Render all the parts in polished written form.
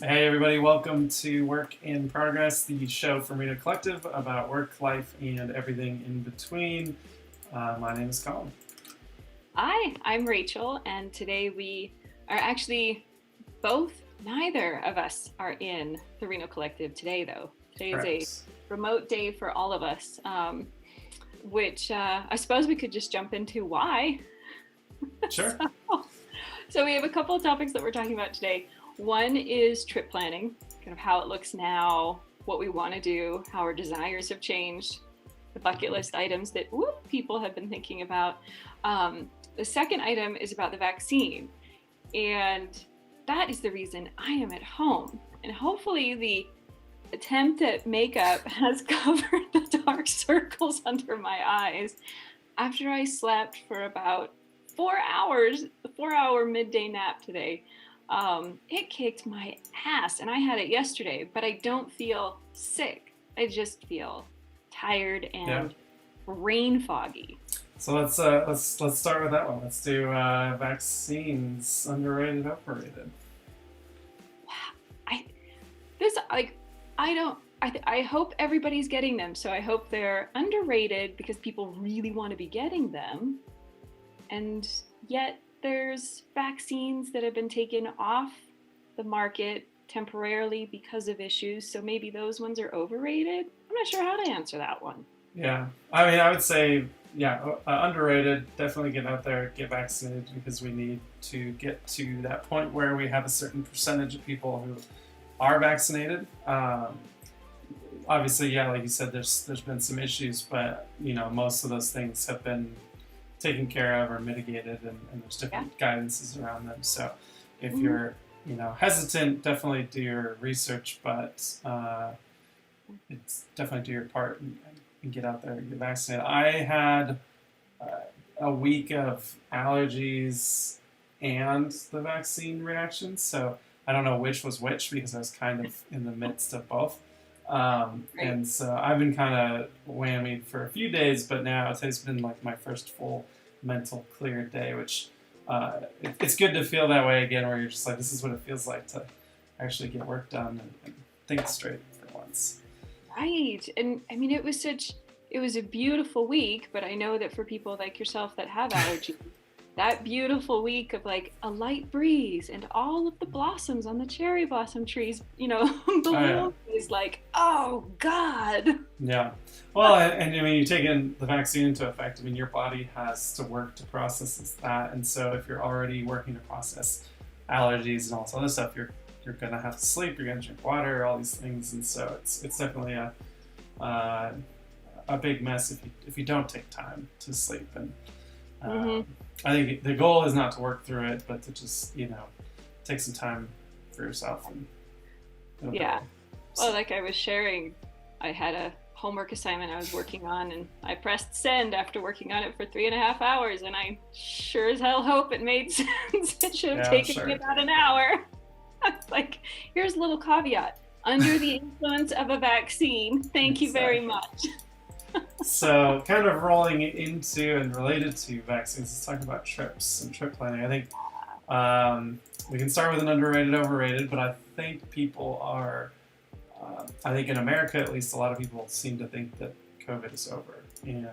Hey everybody, welcome to Work in Progress, the show from Reno Collective about work, life, and everything in between. My name is Colin. Hi, I'm Rachel, and today we are actually neither of us are in the Reno Collective today, though. Today is a Correct. remote day for all of us, which I suppose we could just jump into why. Sure. So we have a couple of topics that we're talking about today. One is trip planning, kind of how it looks now, what we want to do, how our desires have changed, the bucket list items that people have been thinking about. The second item is about the vaccine, and that is the reason I am at home. And hopefully, the attempt at makeup has covered the dark circles under my eyes after I slept for about 4 hours, the 4 hour midday nap today. It kicked my ass, and I had it yesterday, but I don't feel sick. I just feel tired Yeah. and brain foggy. So let's start with that one. Let's do vaccines, underrated, overrated. I this like I don't. I hope everybody's getting them. So I hope they're underrated because people really want to be getting them, and yet there's vaccines that have been taken off the market temporarily because of issues. So maybe those ones are overrated. I'm not sure how to answer that one. Yeah, I mean, I would say, yeah, underrated. Definitely get out there, get vaccinated because we need to get to that point where we have a certain percentage of people who are vaccinated. Obviously, yeah, like you said, there's been some issues, but most of those things have been taken care of or mitigated, and there's Yeah. different guidances around them. So if Mm-hmm. you're hesitant, definitely do your research, but it's definitely do your part and get out there and get vaccinated. I had uh, a week of allergies and the vaccine reactions, so I don't know which was which because I was kind of in the midst of both. Right. And so I've been kind of whammied for a few days, but now today's been like my first full mental clear day, which it's good to feel that way again, where you're just like, this is what it feels like to actually get work done and think straight for once. Right. And I mean, it was a beautiful week, but I know that for people like yourself that have allergies, that beautiful week of like a light breeze and all of the blossoms on the cherry blossom trees, Oh yeah, bloom is like, oh God. yeah. Well, and I mean, you take in the vaccine into effect. I mean, your body has to work to process that, and so if you're already working to process allergies and all this other stuff, you're gonna have to sleep. You're gonna drink water, all these things, and so it's definitely uh, a big mess if you don't take time to sleep. And Hmm. um, I think the goal is not to work through it, but to just take some time for yourself and it'll Yeah. go. Well, So, like I was sharing, I had a homework assignment I was working on, and I pressed send after working on it for 3.5 hours, and I sure as hell hope it made sense. It should have yeah, I'm taken me sure. about an hour. It's like, here's a little caveat. Under the influence of a vaccine, thank you very Exactly. much. So, kind of rolling into and related to vaccines, let's talk about trips and trip planning. I think we can start with an underrated, overrated, but I think people are, I think in America at least, a lot of people seem to think that COVID is over. And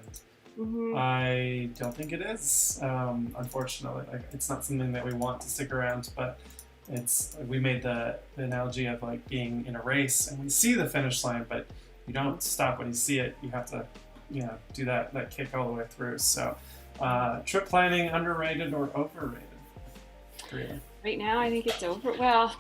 Hmm. I don't think it is, unfortunately. Like, it's not something that we want to stick around, but we made the analogy of like being in a race and we see the finish line, but you don't stop when you see it. You have to, do that kick all the way through. So, trip planning, underrated or overrated for you? Right now, I think it's over. Well,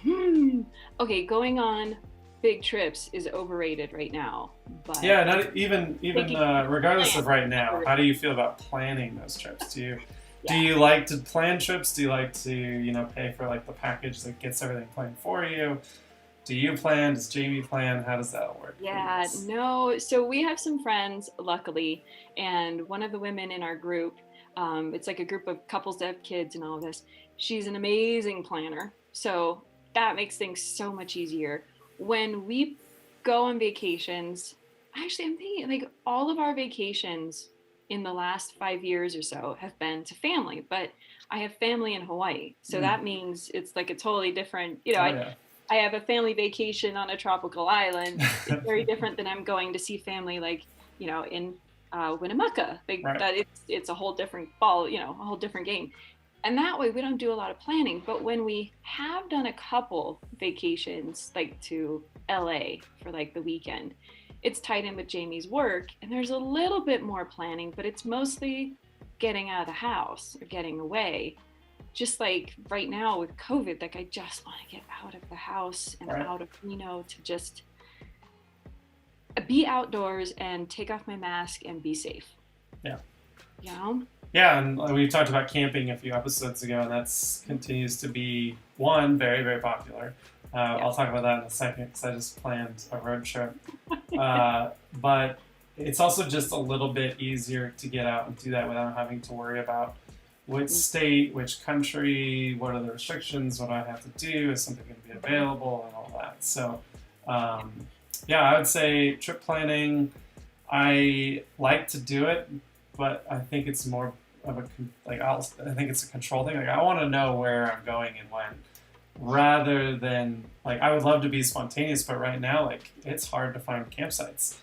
okay, going on big trips is overrated right now, but Yeah, like not even taking a regardless plan. of right now. How do you feel about planning those trips? Do Yeah. you like to plan trips? Do you like to pay for like the package that gets everything planned for you? Do you plan? Does Jamie plan? How does that all work for you Yeah, guys? no. So we have some friends, luckily, and one of the women in our group, it's like a group of couples that have kids and all of this. She's an amazing planner. So that makes things so much easier. When we go on vacations, actually, I'm thinking like all of our vacations in the last 5 years or so have been to family, but I have family in Hawaii. So Mm. that means it's like a totally different, Oh yeah. I have a family vacation on a tropical island. It's very different than I'm going to see family like, in Winnemucca. Right. It's a whole different ball, a whole different game. And that way we don't do a lot of planning. But when we have done a couple vacations, like to LA for like the weekend, it's tied in with Jamie's work and there's a little bit more planning, but it's mostly getting out of the house or getting away. Just like right now with COVID, like I just want to get out of the house and Right. out of Reno to just be outdoors and take off my mask and be safe. Yeah. You know? Yeah, and we talked about camping a few episodes ago, and that's continues to be one very, very popular. I'll talk about that in a second because I just planned a road trip. But it's also just a little bit easier to get out and do that without having to worry about which state, which country, what are the restrictions, what do I have to do, is something going to be available, and all that. So, yeah, I would say trip planning, I like to do it, but I think it's more of I think it's a control thing. Like I want to know where I'm going and when, rather than like I would love to be spontaneous, but right now like it's hard to find campsites,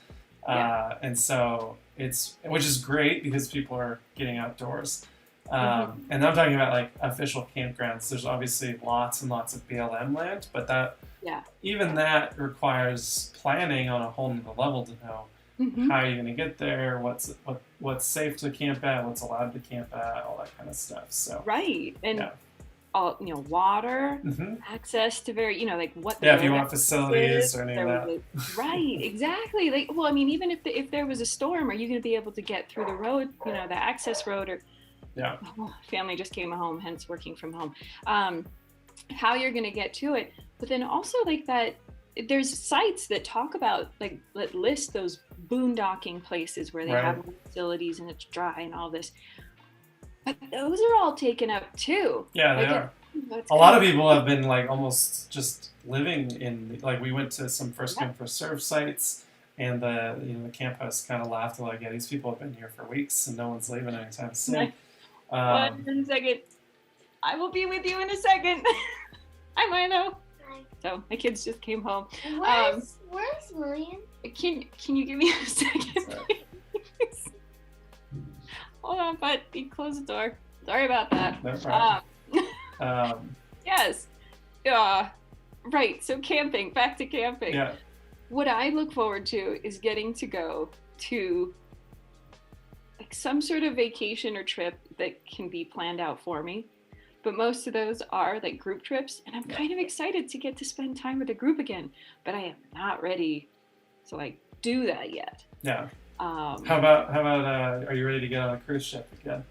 and so which is great because people are getting outdoors. And I'm talking about like official campgrounds. There's obviously lots and lots of BLM land, but even that requires planning on a whole nother level to know how you're going to get there, what's safe to camp at, what's allowed to camp at, all that kind of stuff. So and all water, access to like what if you want facilities or any of that. Right, exactly. Like, well, I mean, even if there was a storm, are you going to be able to get through the road, the access road, or family just came home, hence working from home, how you're going to get to it. But then also like that, there's sites that talk about that list those boondocking places where they have facilities and it's dry and all this, but those are all taken up too. Yeah, they are. A lot of people have been like almost just living in like we went to some first come first serve sites, and the camp host kind of laughed like, yeah, these people have been here for weeks and no one's leaving anytime soon. 1 second. I will be with you in a second. Hi, Milo. Hi. So my kids just came home. Where's William? Can you give me a second, please? Hold on, bud. You close the door. Sorry about that. No problem. Yes. Right. So camping. Back to camping. Yeah. What I look forward to is getting to go to like some sort of vacation or trip that can be planned out for me. But most of those are like group trips, and I'm kind of excited to get to spend time with a group again, but I am not ready to like do that yet. Yeah. How about are you ready to get on a cruise ship again?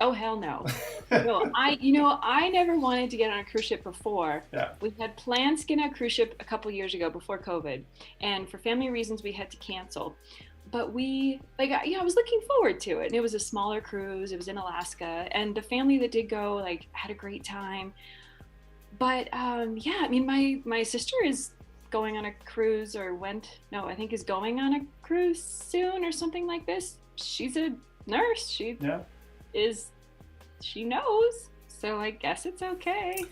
Oh, hell no. No, I never wanted to get on a cruise ship before. Yeah. We had plans to get on a cruise ship a couple years ago before COVID, and for family reasons we had to cancel. But I was looking forward to it. And it was a smaller cruise. It was in Alaska, and the family that did go had a great time. But I mean, my sister is going on a cruise I think is going on a cruise soon or something like this. She's a nurse. She knows. So I guess it's okay.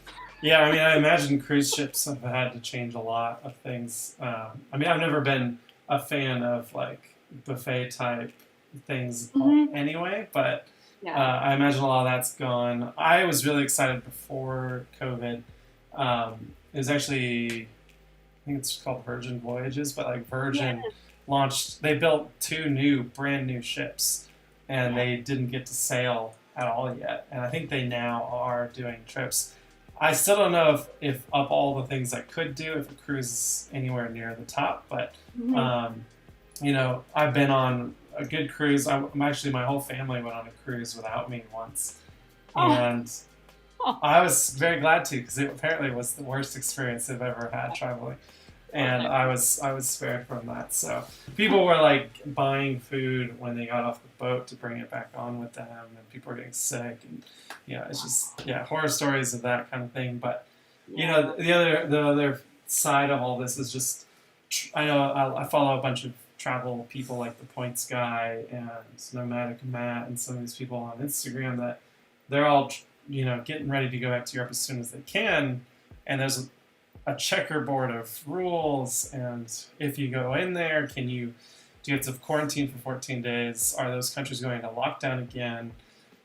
Yeah, I mean, I imagine cruise ships have had to change a lot of things. I mean, I've never been a fan of like buffet type things anyway, but I imagine a lot of that's gone. I was really excited before COVID. It was actually, I think it's called Virgin Voyages, but like Virgin launched, they built 2 brand new ships, and they didn't get to sail at all yet. And I think they now are doing trips. I still don't know if of all the things I could do, if a cruise is anywhere near the top, but I've been on a good cruise. My whole family went on a cruise without me once. And I was very glad to, because it apparently was the worst experience I've ever had traveling. And I was spared from that. So people were like buying food when they got off the boat to bring it back on with them, and people were getting sick, and it's just horror stories of that kind of thing. But the other side of all this is just, I know I follow a bunch of travel people like the Points Guy and Nomadic Matt and some of these people on Instagram that they're all getting ready to go back to Europe as soon as they can, and there's a checkerboard of rules, and if you go in there, do you have to quarantine for 14 days? Are those countries going to lock down again,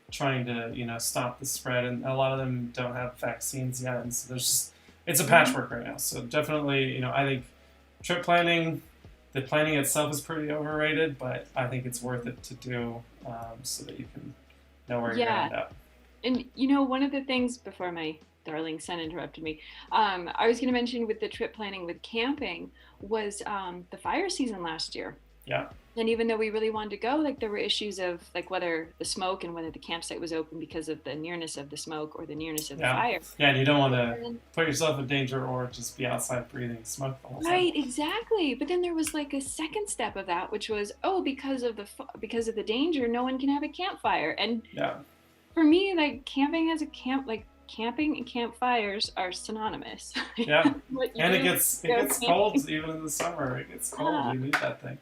trying to stop the spread? And a lot of them don't have vaccines yet, and so it's a patchwork right now. So definitely, I think trip planning, the planning itself is pretty overrated, but I think it's worth it to do so that you can know where you're going to end up. And one of the things, before my darling son interrupted me, I was going to mention with the trip planning with camping was the fire season last year. Yeah. And even though we really wanted to go, like there were issues of like whether the smoke and whether the campsite was open because of the nearness of the smoke or the nearness of the fire. Yeah, and you don't want to put yourself in danger or just be outside breathing smoke the whole time. Right, exactly. But then there was like a second step of that, which was, because of the danger, no one can have a campfire. And for me, like camping and campfires are synonymous. Yeah, and it gets cold even in the summer. It gets cold. You need that thing.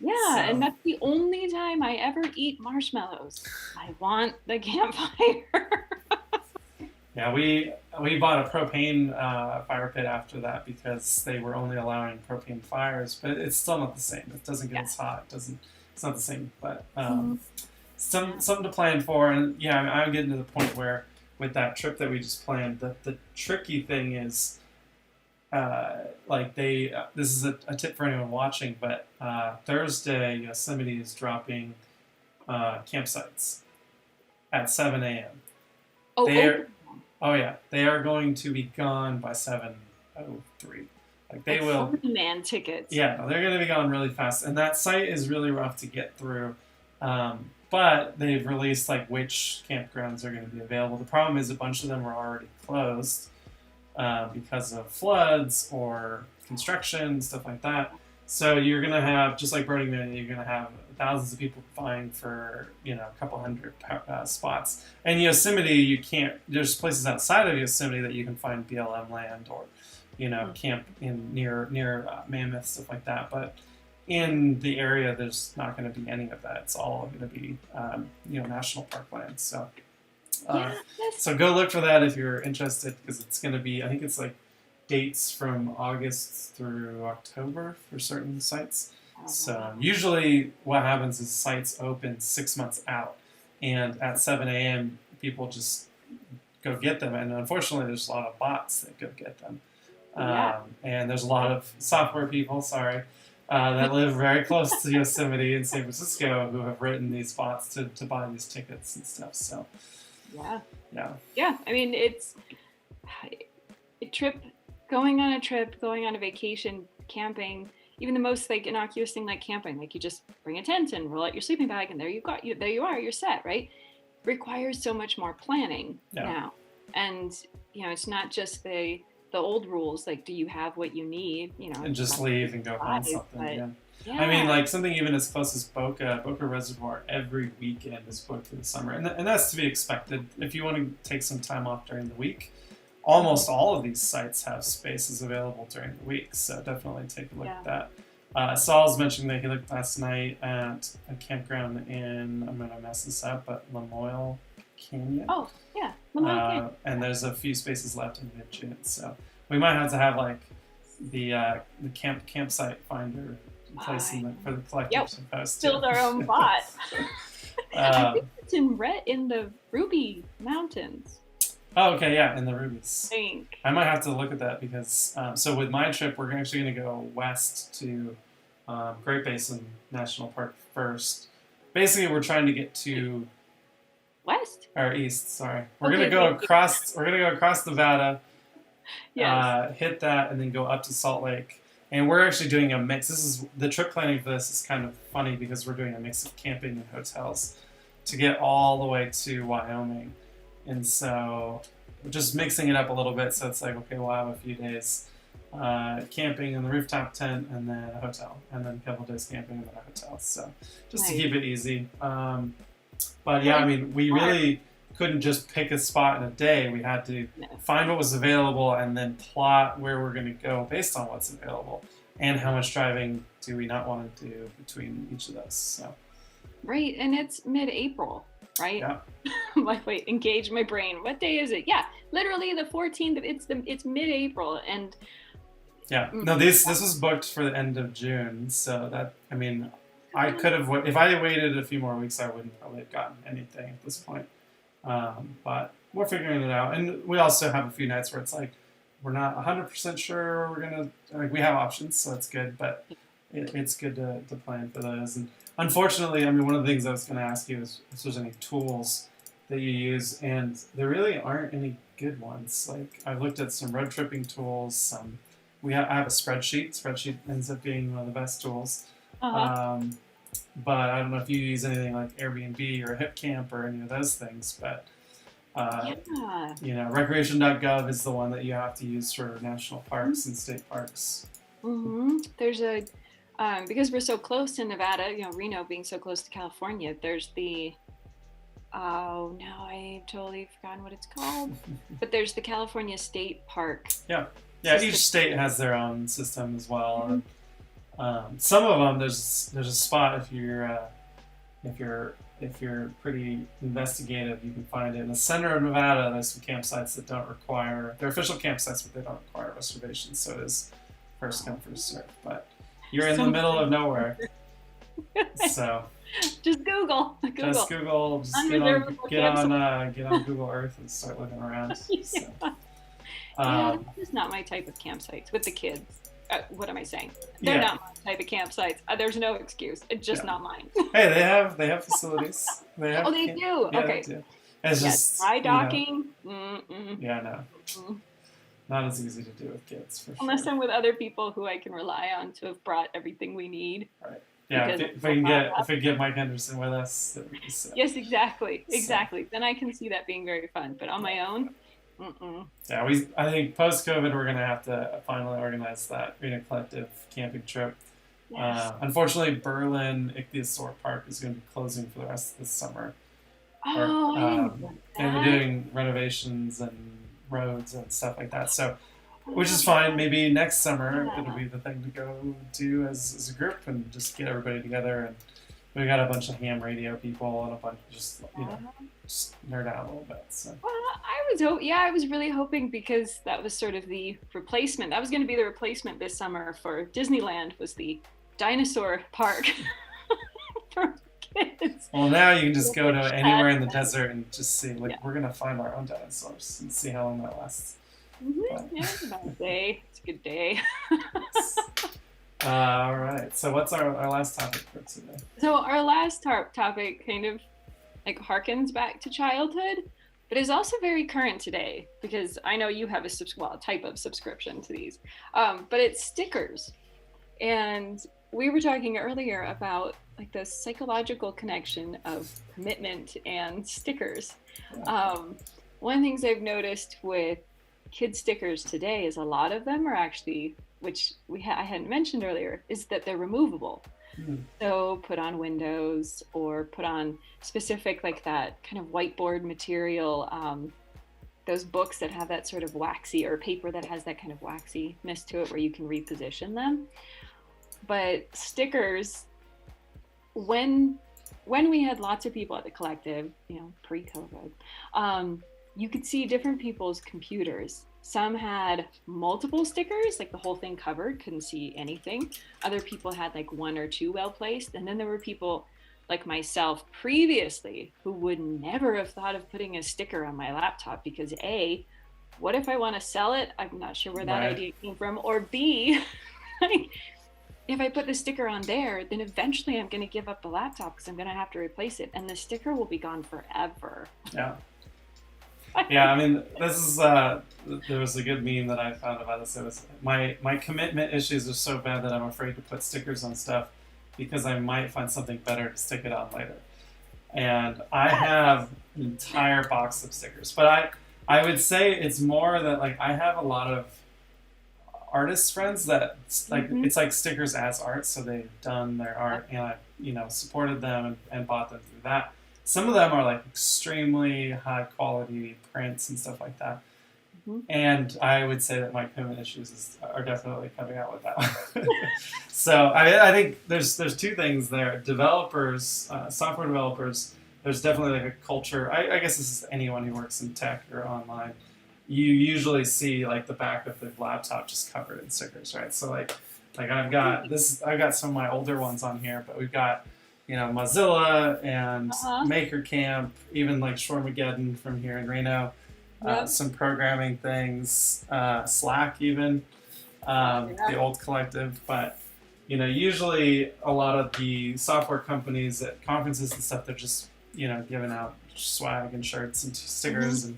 Yeah, and that's the only time I ever eat marshmallows. I want the campfire. Yeah, we bought a propane fire pit after that because they were only allowing propane fires, but it's still not the same. It doesn't get as hot. It's not the same, but something to plan for. And I'm getting to the point where with that trip that we just planned, the tricky thing is this is a tip for anyone watching, but Thursday Yosemite is dropping campsites at 7 a.m. They are going to be gone by 7:03. Like they will. Man tickets. Yeah, they're going to be gone really fast, and that site is really rough to get through. But they've released like which campgrounds are going to be available. The problem is a bunch of them are already closed because of floods or construction, stuff like that. So you're going to have, just like Burning Man, you're going to have thousands of people vying for a couple hundred spots. And Yosemite, you can't. There's places outside of Yosemite that you can find BLM land or camp in near Mammoth, stuff like that. But in the area, there's not going to be any of that. It's all going to be national park land. So so go look for that if you're interested, because it's going to be, I think it's like dates from August through October for certain sites. So usually what happens is sites open 6 months out, and at 7 a.m. people just go get them. And unfortunately, there's a lot of bots that go get them. And there's a lot of software people, that live very close to Yosemite and San Francisco who have written these bots to buy these tickets and stuff. So yeah. I mean, it's going on a vacation, camping. Even the most like innocuous thing like camping, like you just bring a tent and roll out your sleeping bag and there you are, you're set, right? Requires so much more planning now. And it's not just the old rules, like do you have what you need, and just leave and go find something. I mean, like something even as close as Boca Reservoir every weekend is booked for the summer, and that's to be expected. If you want to take some time off during the week, almost all of these sites have spaces available during the week, so definitely take a look at that. Saul's mentioned that he looked last night at a campground in, I'm going to mess this up, but Lamoille Canyon. Oh, yeah, Lamoille Canyon. And there's a few spaces left in mid-June, so we might have to have like the campsite finder place for the collectors to post. Build our own bot. I think it's in the Ruby Mountains. Oh, okay, yeah, in the Rubies. I might have to look at that because, so with my trip, we're actually going to go west to Great Basin National Park first. Basically, we're trying to get to west or east. Sorry, we're going to go across. We're going to go across Nevada. Yes. Hit that and then go up to Salt Lake. And we're actually doing a mix. The trip planning for this is kind of funny because we're doing a mix of camping and hotels to get all the way to Wyoming. And so we're just mixing it up a little bit. So it's like, okay, we'll have a few days camping in the rooftop tent and then a hotel. And then a couple days camping and then a hotel. So just to keep it easy. But yeah, I mean, we really couldn't just pick a spot in a day. We had to find what was available and then plot where we're going to go based on what's available. And how much driving do we not want to do between each of those. So. Right. And it's mid-April. right? Yeah. I'm like, wait, engage my brain. What day is it? Yeah, literally the 14th. It's mid-April, and Yeah. No, this was booked for the end of June, so that, I mean, I could have, if I had waited a few more weeks, I wouldn't probably have gotten anything at this point. But we're figuring it out, and we also have a few nights where it's like we're not 100% sure we're gonna, like, we have options, so it's good, but it's good to plan for those. And unfortunately, I mean, one of the things I was going to ask you is if there's any tools that you use, and there really aren't any good ones. Like, I've looked at some road tripping tools. I have a spreadsheet. Spreadsheet ends up being one of the best tools. But I don't know if you use anything like Airbnb or HipCamp or any of those things. But recreation.gov is the one that you have to use for national parks and state parks. There's a because we're so close to Nevada, Reno being so close to California, there's the oh no, I've totally forgotten what it's called. But there's the California State Park. Yeah, each state has their own system as well. And, some of them there's a spot if you're pretty investigative, you can find it in the center of Nevada. There's some campsites that don't require, they're official campsites, but they don't require reservations. So it is first come, first serve. But you're in the middle of nowhere, so just Google. Just Google. Just get on Google Earth and start looking around. So. That's just not my type of campsites with the kids. What am I saying? They're not my type of campsites. There's no excuse. It's just not mine. Hey, they have facilities. They do. Yeah, Okay. they do. It's just dry docking. Yeah, no. Not as easy to do with kids, for Unless sure. I'm with other people who I can rely on to have brought everything we need. Right. Yeah, if we can get Mike Henderson with us. Yes, exactly. Then I can see that being very fun. But on my own, Yeah, I think post-COVID we're gonna have to finally organize that Reno Collective camping trip. Yes. Unfortunately, Berlin Ichthyosaur Park is going to be closing for the rest of the summer. And they're doing renovations and roads and stuff like that. So, which is fine. Maybe next summer it'll be the thing to go do as a group and just get everybody together. And we got a bunch of ham radio people and a bunch of just nerd out a little bit. So. I was really hoping, because that was sort of the replacement. That was going to be the replacement this summer for Disneyland, was the dinosaur park for kids. Well, now you can just go to anywhere in the desert and just see, we're going to find our own dinosaurs and see how long that lasts. Yeah, it's about a day. It's a good day. All right. So what's our last topic for today? So our last topic kind of harkens back to childhood, but is also very current today, because I know you have a type of subscription to these, but it's stickers. And we were talking earlier about the psychological connection of commitment and stickers. Yeah. One of the things I've noticed with kid stickers today is a lot of them are actually, which I hadn't mentioned earlier, is that they're removable. So put on windows or put on specific, that kind of whiteboard material, those books that have that sort of waxy, or paper that has that kind of waxiness to it where you can reposition them. But stickers, when we had lots of people at the collective, pre-COVID, you could see different people's computers. Some had multiple stickers, the whole thing covered, couldn't see anything. Other people had one or two well placed. And then there were people like myself previously who would never have thought of putting a sticker on my laptop, because A, what if I want to sell it? I'm not sure where that idea came from. Or B, if I put the sticker on there, then eventually I'm going to give up the laptop because I'm going to have to replace it. And the sticker will be gone forever. Yeah. Yeah, I mean, this is, there was a good meme that I found about this. It was, my commitment issues are so bad that I'm afraid to put stickers on stuff because I might find something better to stick it on later. And I have an entire box of stickers. But I would say it's more that, I have a lot of artist friends that, it's like stickers as art. So they've done their art and I, supported them and bought them through that. Some of them are extremely high quality prints and stuff like that. And I would say that my commitment issues are definitely coming out with that one. So I think there's two things there. Developers, software developers, there's definitely like a culture. I guess this is anyone who works in tech or online. You usually see like the back of the laptop just covered in stickers, right? So like I've got some of my older ones on here, but we've got, Mozilla and Maker Camp, even like Shormageddon from here in Reno, some programming things, Slack even, the old collective. But usually a lot of the software companies at conferences and stuff, they're just giving out swag and shirts and stickers,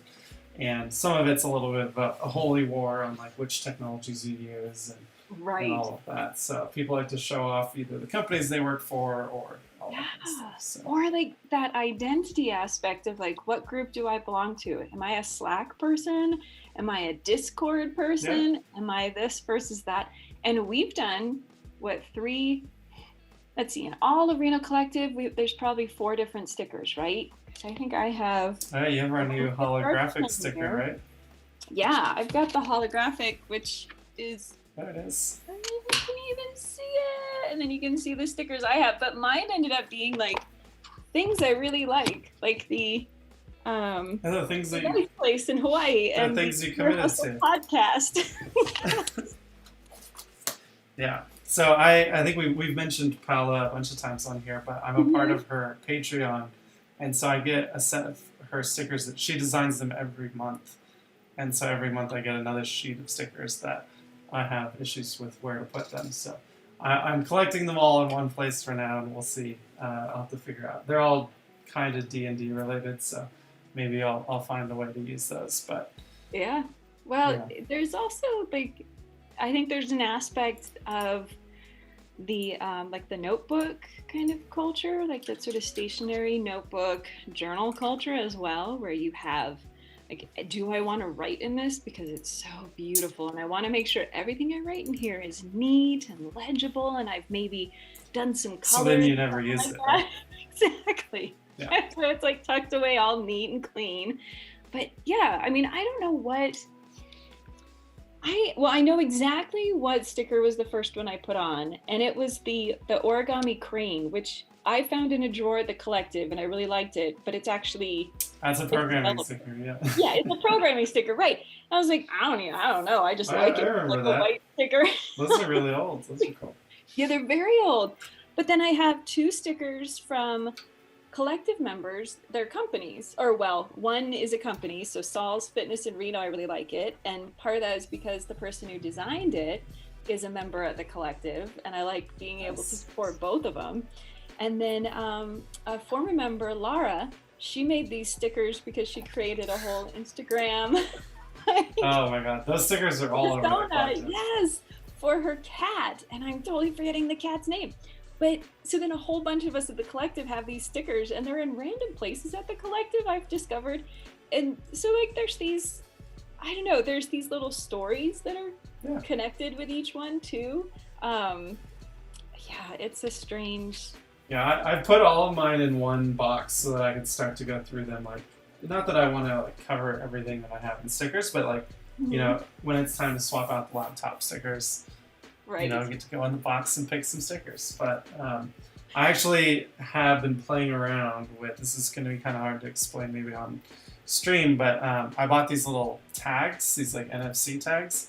and some of it's a little bit of a holy war on like which technologies you use and all of that. So people like to show off either the companies they work for or all that stuff. So. Or like that identity aspect of like, what group do I belong to? Am I a Slack person? Am I a Discord person? Yeah. Am I this versus that? And we've done in all of Reno Collective, there's probably 4 different stickers, right? So I think I have. Oh, you have our new holographic sticker, here. Right? Yeah, I've got the holographic, which is. There it is. I don't know if you can even see it, and then you can see the stickers I have. But mine ended up being like things I really like the things that nice place in Hawaii and things you committed to podcast. Yeah. So I think we've mentioned Paula a bunch of times on here, but I'm a part of her Patreon, and so I get a set of her stickers that she designs them every month, and so every month I get another sheet of stickers that I have issues with where to put them. So I'm collecting them all in one place for now, and we'll see. I'll have to figure out. They're all kind of D&D related, so maybe I'll find a way to use those. But yeah, well, there's also like I think there's an aspect of the like the notebook kind of culture, like that sort of stationary notebook journal culture as well, where you have like, do I want to write in this because it's so beautiful and I want to make sure everything I write in here is neat and legible, and I've maybe done some colors. So then you never use it. Right? Exactly. Yeah. So it's like tucked away all neat and clean. But yeah, I mean, I don't know what I know exactly what sticker was the first one I put on, and it was the origami crane, which I found in a drawer at the collective, and I really liked it. But it's actually that's a programming sticker, yeah. Yeah, it's a programming sticker, right? I was like, I don't know. I just like it. I like that. A white sticker. Those are really old. Those are cool. Yeah, they're very old. But then I have 2 stickers from collective members, their companies, or well, one is a company, so Saul's Fitness in Reno, I really like it, and part of that is because the person who designed it is a member at the collective, and I like being able to support both of them. And then a former member, Lara, she made these stickers because she created a whole Instagram. Oh my god, those stickers are all over my project. Yes, for her cat, and I'm totally forgetting the cat's name. But so then a whole bunch of us at the collective have these stickers, and they're in random places at the collective, I've discovered. And so like there's these, I don't know, there's these little stories that are connected with each one too. It's a strange. Yeah, I put all of mine in one box so that I can start to go through them. Like, not that I want to like cover everything that I have in stickers, but like, when it's time to swap out the laptop stickers, right. I get to go in the box and pick some stickers. But I actually have been playing around with, this is going to be kind of hard to explain maybe on stream, but I bought these little tags, these like NFC tags.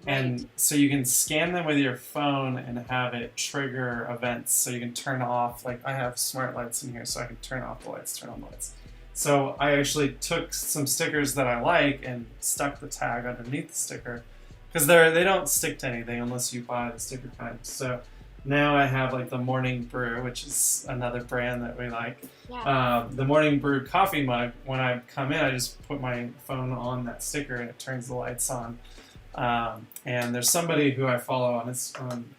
Right. And so you can scan them with your phone and have it trigger events. So you can turn off, like I have smart lights in here, so I can turn off the lights, turn on the lights. So I actually took some stickers that I like and stuck the tag underneath the sticker, because they don't stick to anything unless you buy the sticker kind. So now I have like the Morning Brew, which is another brand that we like. Yeah. The Morning Brew coffee mug, when I come in, I just put my phone on that sticker and it turns the lights on. And there's somebody who I follow on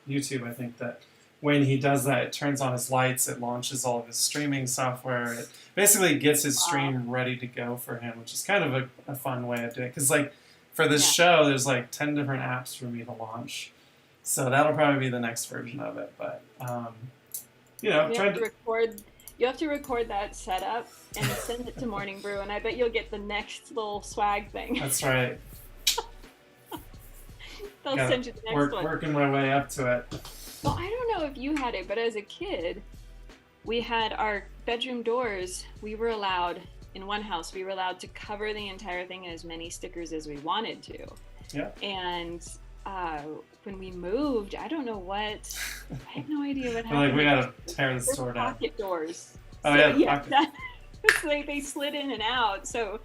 YouTube, I think, that when he does that, it turns on his lights, it launches all of his streaming software, it basically gets his stream ready to go for him, which is kind of a fun way of doing it. Because like for this show, there's like 10 different apps for me to launch. So that'll probably be the next version of it. But, you have to record that setup and send it to Morning Brew, and I bet you'll get the next little swag thing. That's right. They'll send you the next one. Working my way up to it. Well, I don't know if you had it, but as a kid, we had our bedroom doors. In one house, we were allowed to cover the entire thing in as many stickers as we wanted to. Yeah. And when we moved, I don't know what, I have no idea what We're happened. like, we gotta tear the store down. Pocket doors. Oh, So, yeah, pocket. It's like they slid in and out, so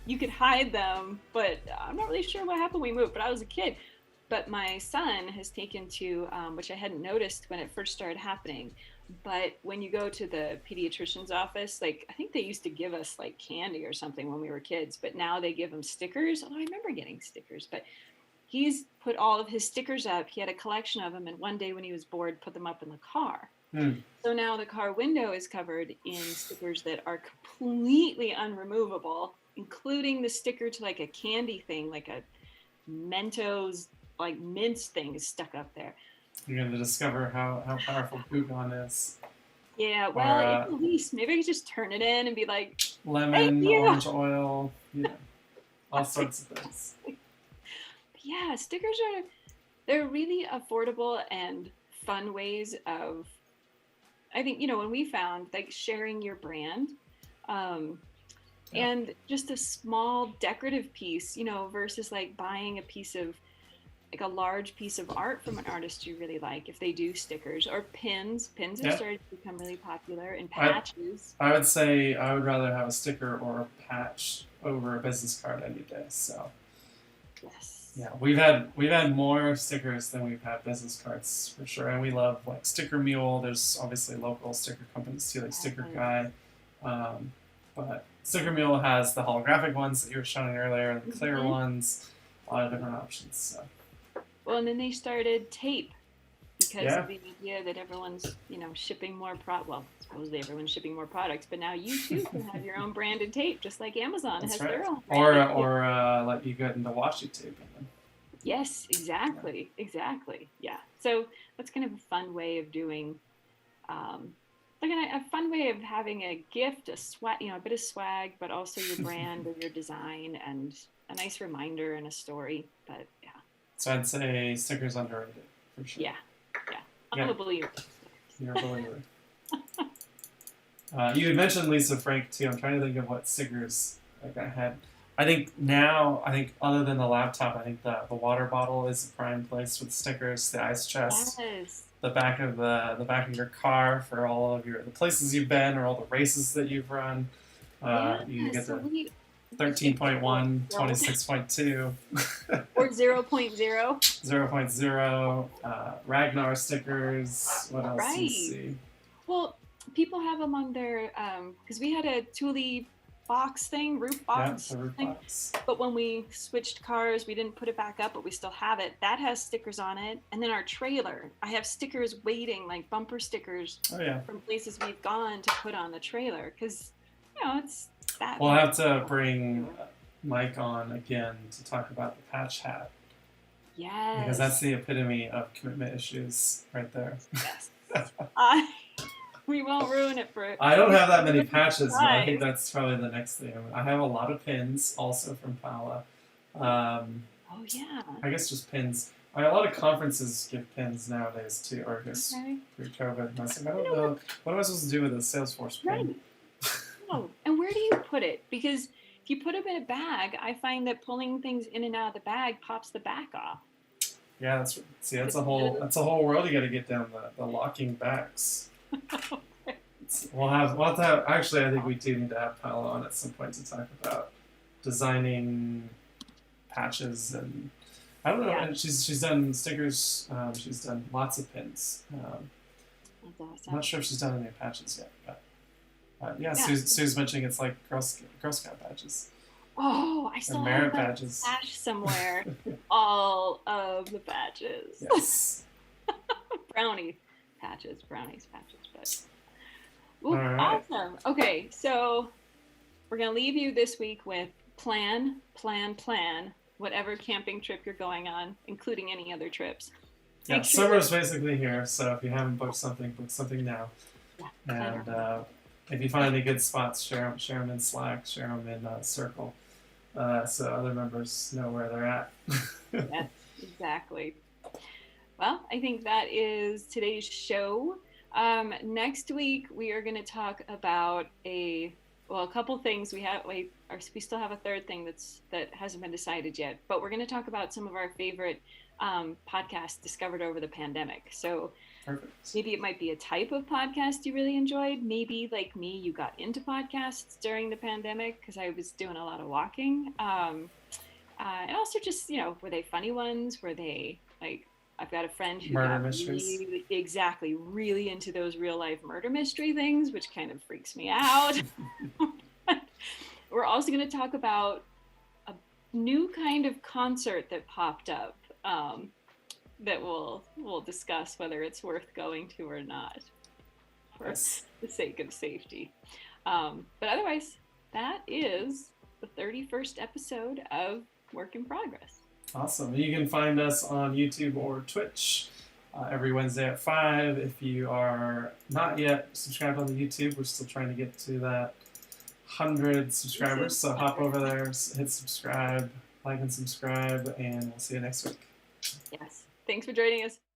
you could hide them, but I'm not really sure what happened when we moved, but I was a kid. But my son has taken to, which I hadn't noticed when it first started happening, but when you go to the pediatrician's office, like I think they used to give us like candy or something when we were kids, but now they give them stickers. Although I remember getting stickers, but he's put all of his stickers up. He had a collection of them, and one day when he was bored, put them up in the car. So now the car window is covered in stickers that are completely unremovable, including the sticker to like a candy thing, like a Mentos like mints thing is stuck up there. You're going to discover how powerful Gluon is. Yeah, well, at least maybe I could just turn it in and be like, lemon, orange oil, all sorts of things. Yeah, stickers they're really affordable and fun ways of, I think, when we found like sharing your brand and just a small decorative piece, versus like buying a piece of like a large piece of art from an artist you really like, if they do stickers or pins. Pins have started to become really popular, and patches. I would say I would rather have a sticker or a patch over a business card any day. So yes, yeah, we've had more stickers than we've had business cards for sure, and we love like Sticker Mule. There's obviously local sticker companies too, like Sticker Guy, but Sticker Mule has the holographic ones that you were showing earlier, and the clear ones, a lot of different options. So. Well, and then they started tape because of the idea that everyone's, shipping more supposedly everyone's shipping more products, but now you too can have your own branded tape, just like Amazon has their own. Or let you get into washi tape. Yes, exactly. Yeah. So that's kind of a fun way of doing, like a fun way of having a gift, a swag, a bit of swag, but also your brand or your design and a nice reminder and a story. But yeah. So I'd say stickers underrated for sure. Yeah. I'm a believer. You're a believer. You had mentioned Lisa Frank too. I'm trying to think of what stickers like I had. I think other than the laptop, I think the water bottle is a prime place with stickers. The ice chest, the back of your car for all of the places you've been or all the races that you've run. You get the 13.1, 26.2 or 0.0. 0.0, Ragnar stickers. What else do you see? Well, people have them on their, because we had a Thule box thing, roof box the roof box. But when we switched cars, we didn't put it back up, but we still have it. That has stickers on it. And then our trailer, I have stickers waiting, like bumper stickers from places we've gone to put on the trailer. Because, it's that. We'll have to bring Mike on again to talk about the patch hat. Yes. Because that's the epitome of commitment issues right there. Yes. We won't ruin it for it. I don't have that many patches, but I think that's probably the next thing. I have a lot of pins also from Paula. Oh, yeah. I guess just pins. A lot of conferences give pins nowadays too, or just pre-COVID. And I was like, I don't know. What am I supposed to do with a Salesforce pin? Right. Oh, and where do you put it? Because if you put them in a bag, I find that pulling things in and out of the bag pops the back off. Yeah, that's a whole world you got to get down the locking backs. We'll have to have. Actually, I think we do need to have Paula on at some point to talk about designing patches and I don't know. And she's done stickers. She's done lots of pins. That's awesome. I'm not sure if she's done any patches yet, but Sue's mentioning it's like Girl Scout badges. Oh, I saw merit badges. Badge somewhere. All of the badges. Yes. Brownies patches, but awesome. Okay, so we're gonna leave you this week with plan whatever camping trip you're going on, including any other trips. Yeah, summer's basically here, so if you haven't booked something, book something now. Yeah, and if you find any good spots, share them in Slack, share them in Circle, so other members know where they're at. Yes, exactly. Well, I think that is today's show. Next week we are going to talk about a couple things. We still have a third thing that hasn't been decided yet, but we're going to talk about some of our favorite podcasts discovered over the pandemic. So Perfect. maybe it might be a type of podcast you really enjoyed. Maybe like me, you got into podcasts during the pandemic because I was doing a lot of walking. And also just, were they funny ones? Were they like, I've got a friend who Murder got mysteries. really into those real life murder mystery things, which kind of freaks me out. We're also going to talk about a new kind of concert that popped up that we'll discuss whether it's worth going to or not for the sake of safety. But otherwise, that is the 31st episode of Work in Progress. Awesome. You can find us on YouTube or Twitch every Wednesday at 5. If you are not yet subscribed on the YouTube, we're still trying to get to that 100 subscribers. So hop over there, hit subscribe, like and subscribe, and we'll see you next week. Yes. Thanks for joining us.